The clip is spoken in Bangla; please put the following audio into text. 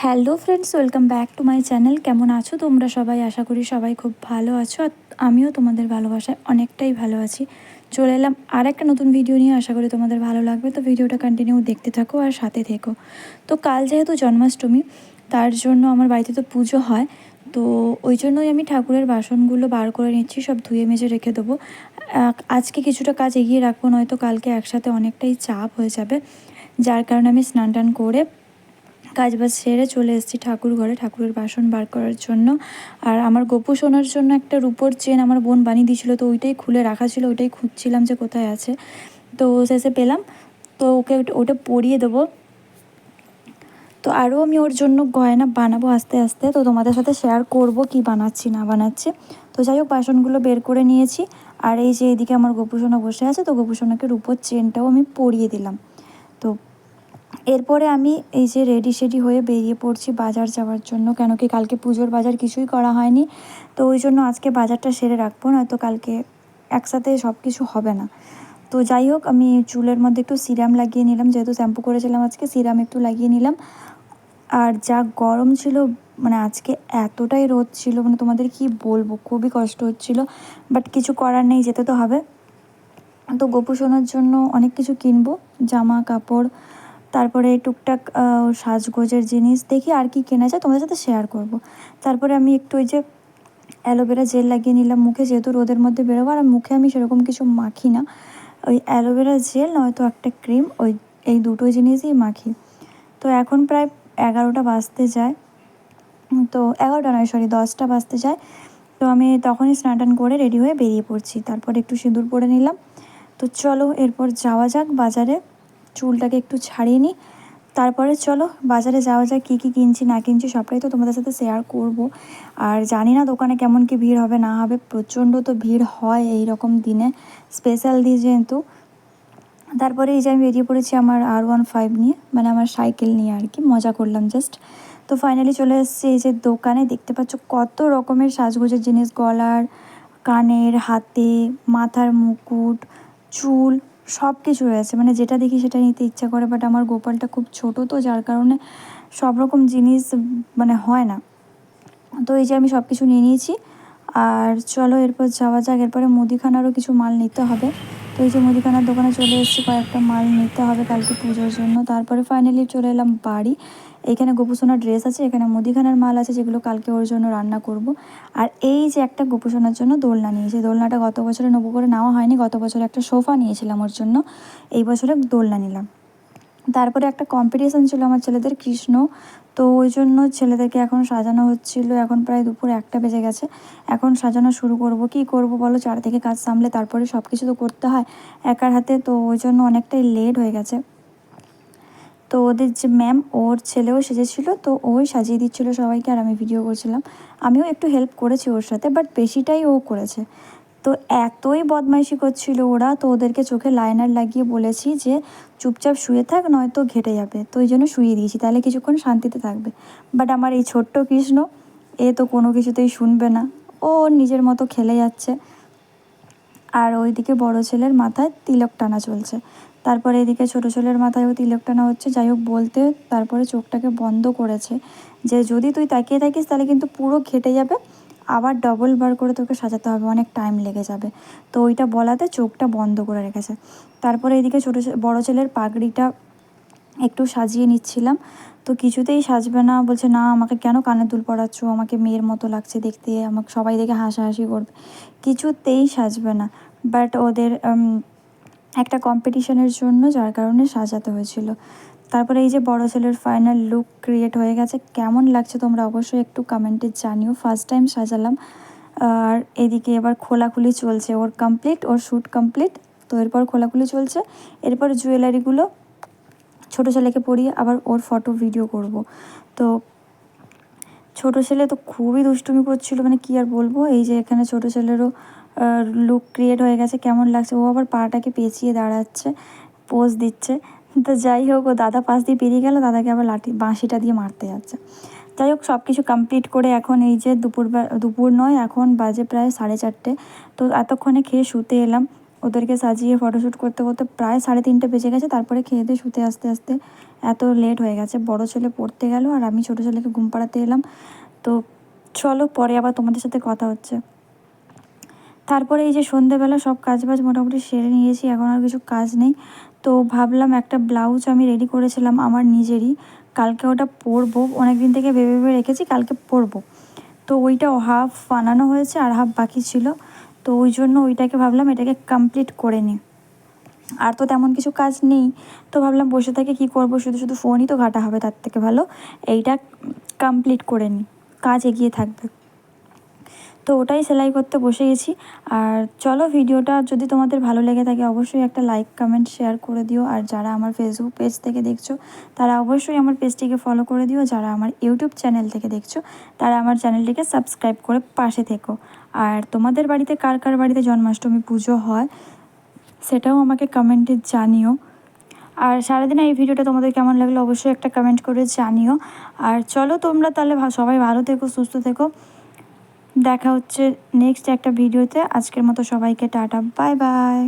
Hello friends, welcome back to my channel. কেমন আছো তোমরা সবাই? আশা করি সবাই খুব ভালো আছো, আর আমিও তোমাদের ভালোবাসায় অনেকটাই ভালো আছি। চলে এলাম আর একটা নতুন ভিডিও নিয়ে। আশা করি তোমাদের ভালো লাগবে, তো ভিডিওটা কন্টিনিউ দেখতে থাকো আর সাথে থেকো। তো কাল যেহেতু জন্মাষ্টমী, তার জন্য আমার বাড়িতে তো পুজো হয়, তো ওই জন্যই আমি ঠাকুরের বাসনগুলো বার করে নিচ্ছি, সব ধুয়ে মেজে রেখে দেবো। আজকে কিছুটা কাজ এগিয়ে রাখবো, নয়তো কালকে একসাথে অনেকটাই চাপ হয়ে যাবে, যার কারণে আমি স্নান টান করে কাজ বাজ সেরে চলে এসেছি ঠাকুর ঘরে ঠাকুরের বাসন বার করার জন্য। আর আমার গোপু সোনার জন্য একটা রূপোর চেন আমার বোন বানিয়ে দিয়েছিল, তো ওইটাই খুলে রাখা ছিল, ওইটাই খুঁজছিলাম যে কোথায় আছে। তো শেষে পেলাম, তো ওকে ওটা পরিয়ে দেবো। তো আরও আমি ওর জন্য গয়না বানাবো আস্তে আস্তে, তো তোমাদের সাথে শেয়ার করব কি বানাচ্ছি না বানাচ্ছি। তো যাই হোক, বাসনগুলো বের করে নিয়েছি। আর এই যে এদিকে আমার গোপু সোনা বসে আছে, তো গোপু সোনাকে রূপোর চেনটাও আমি পরিয়ে দিলাম। তো এরপরে আমি এই যে রেডি সেডি হয়ে বেরিয়ে পড়ছি বাজার যাওয়ার জন্য, কেন কি কালকে পুজোর বাজার কিছুই করা হয়নি। তো ওই জন্য আজকে বাজারটা সেরে রাখবো, নয়তো কালকে একসাথে সব কিছু হবে না। তো যাই হোক, আমি চুলের মধ্যে একটু সিরাম লাগিয়ে নিলাম, যেহেতু শ্যাম্পু করেছিলাম আজকে, সিরাম একটু লাগিয়ে নিলাম। আর যা গরম ছিল, মানে আজকে এতটাই রোদ ছিল, মানে তোমাদের কি বলবো, খুবই কষ্ট হচ্ছিল। বাট কিছু করার নেই, যেতে তো হবে। তো গোপু সোনার জন্য অনেক কিছু কিনবো, জামা কাপড়, তারপরে টুকটাক সাজগোজের জিনিস দেখি আর কি কেনা যায়, তোমাদের সাথে শেয়ার করব। তারপরে আমি একটু ওই যে অ্যালোভেরা জেল লাগিয়ে নিলাম মুখে, যেহেতু রোদের মধ্যে বেরোবো। আর মুখে আমি সেরকম কিছু মাখি না, ওই অ্যালোভেরা জেল নয়তো একটা ক্রিম, এই দুটো জিনিসই মাখি। তো এখন প্রায় 11টা বাজতে যায়, তো 11টা নয়, সরি 10টা বাজতে যায়। তো আমি তখনই স্নান টান করে রেডি হয়ে বেরিয়ে পড়ছি, তারপর একটু সিঁদুর পরে নিলাম। তো চলো এরপর যাওয়া যাক বাজারে, চুলটাকে একটু ছাড়িয়ে নিই। তারপরে চলো বাজারে যাওয়া যাক, কী কী কিনছি না কিনছি সবটাই তো তোমাদের সাথে শেয়ার করব। আর জানি না দোকানে কেমন কি ভিড় হবে না হবে, প্রচণ্ড তো ভিড় হয় এই রকম দিনে, স্পেশাল দিন যেহেতু। তারপরে এই যে আমি বেরিয়ে পড়েছি আমার R15 নিয়ে, মানে আমার সাইকেল নিয়ে আর কি, মজা করলাম জাস্ট। তো ফাইনালি চলে এসেছি এই যে দোকানে, দেখতে পাচ্ছ কত রকমের সাজগোজের জিনিস, গলার, কানের, হাতে, মাথার মুকুট, চুল, সব কিছু রয়েছে। মানে যেটা দেখি সেটা নিতে ইচ্ছা করে, বাট আমার গোপালটা খুব ছোট, তো যার কারণে সব রকম জিনিস মানে হয় না। তো এই যে আমি সব কিছু নিয়ে নিয়েছি। আর চলো এরপর যাওয়া যাক, এরপরে মুদিখানারও কিছু মাল নিতে হবে। তো এই যে মুদিখানার দোকানে চলে এসেছি, কয়েকটা মাল নিতে হবে কালকে পুজোর জন্য। তারপরে ফাইনালি চলে এলাম বাড়ি। এইখানে গোপুসোনার ড্রেস আছে, এখানে মুদিখানার মাল আছে, যেগুলো কালকে ওর জন্য রান্না করব। আর এই যে একটা গোপুসোনার জন্য দোলনা নিয়েছি, দোলনাটা গত বছরে নেবো করে নেওয়া হয়নি, গত বছরে একটা সোফা নিয়েছিলাম ওর জন্য, এই বছরে দোলনা নিলাম। তারপরে একটা কম্পিটিশান ছিল আমার ছেলেদের, কৃষ্ণ, তো ওই জন্য ছেলেদেরকে এখন সাজানো হচ্ছিল। এখন প্রায় দুপুর 1টা বেজে গেছে, এখন সাজানো শুরু করব। কি করব বলো, চারদিকে কাজ সামলে তারপরে সব কিছু তো করতে হয় একার হাতে, তো ওই জন্য অনেকটাই লেট হয়ে গেছে। তো ওদের যে ম্যাম, ওর ছেলেও সেজেছিল, তো ওই সাজিয়ে দিচ্ছিলো সবাইকে, আর আমি ভিডিও করছিলাম। আমিও একটু হেল্প করেছি ওর সাথে, বাট বেশিটাই ও করেছে। তো এতই বদমাইশি করছিল ওরা, তো ওদেরকে চোখে লাইনার লাগিয়ে বলেছি যে চুপচাপ শুয়ে থাক, নয়তো ঘেটে যাবে, তো ওই জন্য শুয়ে দিয়েছি, তাহলে কিছুক্ষণ শান্তিতে থাকবে। বাট আমার এই ছোট্ট কৃষ্ণ, এ তো কোনো কিছুতেই শুনবে না, ও ওর নিজের মতো খেলে যাচ্ছে। আর ওইদিকে বড় ছেলের মাথায় তিলক টানা চলছে, তারপরে এদিকে ছোটো ছেলের মাথায়ও তিলক টানা হচ্ছে। যাই হোক, বলতে তারপরে চোখটাকে বন্ধ করেছে, যে যদি তুই তাকিয়ে থাকিস তাহলে কিন্তু পুরো ঘেটে যাবে, আবার ডবল বার করে তোকে সাজাতে হবে, অনেক টাইম লেগে যাবে। তো ওইটা বলাতে চোখটা বন্ধ করে রেখেছে। তারপরে এদিকে বড় ছেলের পাগড়িটা একটু সাজিয়ে নিচ্ছিলাম, তো কিছুতেই সাজবে না, বলছে না আমাকে কেন কানের দুল পরাচ্ছ, আমাকে মেয়ের মতো লাগছে দেখতে, আমাকে সবাই দেখে হাসাহাসি করবে, কিছুতেই সাজবে না। বাট ওদের একটা কম্পিটিশনের জন্য, যার কারণে সাজাতে হয়েছিল। তারপরে এই যে বড় ছেলের ফাইনাল লুক ক্রিয়েট হয়ে গেছে, কেমন লাগছে তোমরা অবশ্যই একটু কমেন্টে জানিও, ফার্স্ট টাইম সাজালাম। আর এদিকে এবার খোলাখুলি চলছে, ওর কমপ্লিট, ওর শ্যুট কমপ্লিট, তো এরপর খোলাখুলি চলছে। এরপর জুয়েলারিগুলো ছোটো ছেলেকে পরিয়ে আবার ওর ফটো ভিডিও করব। তো ছোটো ছেলে তো খুবই দুষ্টুমি করছিল, মানে কী আর বলবো। এই যে এখানে ছোটো ছেলেরও লুক ক্রিয়েট হয়ে গেছে, কেমন লাগছে, ও আবার পাটাকে পেঁচিয়ে দাঁড়াচ্ছে, পোজ দিচ্ছে। তো যাই হোক, ও দাদা পাশ দিয়ে পেরিয়ে গেল, দাদাকে আবার বাঁশিটা দিয়ে মারতে যাচ্ছে। যাই হোক, সব কিছু কমপ্লিট করে এখন এই যে দুপুর নয়, এখন বাজে প্রায় 4:30। তো এতক্ষণে খেয়ে শুতে এলাম। ওদেরকে সাজিয়ে ফটোশ্যুট করতে করতে প্রায় 3:30 বেজে গেছে। তারপরে খেয়ে দিয়ে শুতে আসতে আসতে এত লেট হয়ে গেছে। বড় ছেলে পড়তে গেল আর আমি ছোটো ছেলেকে ঘুম পাড়াতে এলাম। তো চলো পরে আবার তোমাদের সাথে কথা হচ্ছে। তারপরে এই যে সন্ধেবেলা সব কাজবাজ মোটামুটি সেরে নিয়েছি, এখন আর কিছু কাজ নেই। তো ভাবলাম একটা ব্লাউজ আমি রেডি করেছিলাম আমার নিজেরই, কালকে ওটা পরবো, অনেক দিন থেকে ভেবে ভেবে রেখেছি কালকে পরবো। তো ওইটা হাফ বানানো হয়েছে আর হাফ বাকি ছিল, তো ওই জন্য ওইটাকে ভাবলাম এটাকে কমপ্লিট করে নিই। আর তো তেমন কিছু কাজ নেই, তো ভাবলাম বসে থেকে কী করবো, শুধু শুধু ফোনই তো ঘাটা হবে, তার থেকে ভালো এইটা কমপ্লিট করে নিই, কাজ এগিয়ে থাকবে। তো ওটাই সেলাই করতে বসে গেছি। আর চলো ভিডিওটা যদি তোমাদের ভালো লেগে থাকে অবশ্যই একটা লাইক কমেন্ট শেয়ার করে দিও। আর যারা আমার ফেসবুক পেজ থেকে দেখছো তারা অবশ্যই আমার পেজটিকে ফলো করে দিও। যারা আমার ইউটিউব চ্যানেল থেকে দেখছো তারা আমার চ্যানেলটিকে সাবস্ক্রাইব করে পাশে থেকো। আর তোমাদের বাড়িতে কার কার বাড়িতে জন্মাষ্টমী পুজো হয় সেটাও আমাকে কমেন্টে জানিও। আর সারাদিন এই ভিডিওটা তোমাদের কেমন লাগলো অবশ্যই একটা কমেন্ট করে জানিও। আর চলো তোমরা তাহলে সবাই ভালো থেকো, সুস্থ থেকো। দেখা হচ্ছে নেক্সট একটা ভিডিওতে। আজকের মতো সবাইকে টাটা, বাই বাই।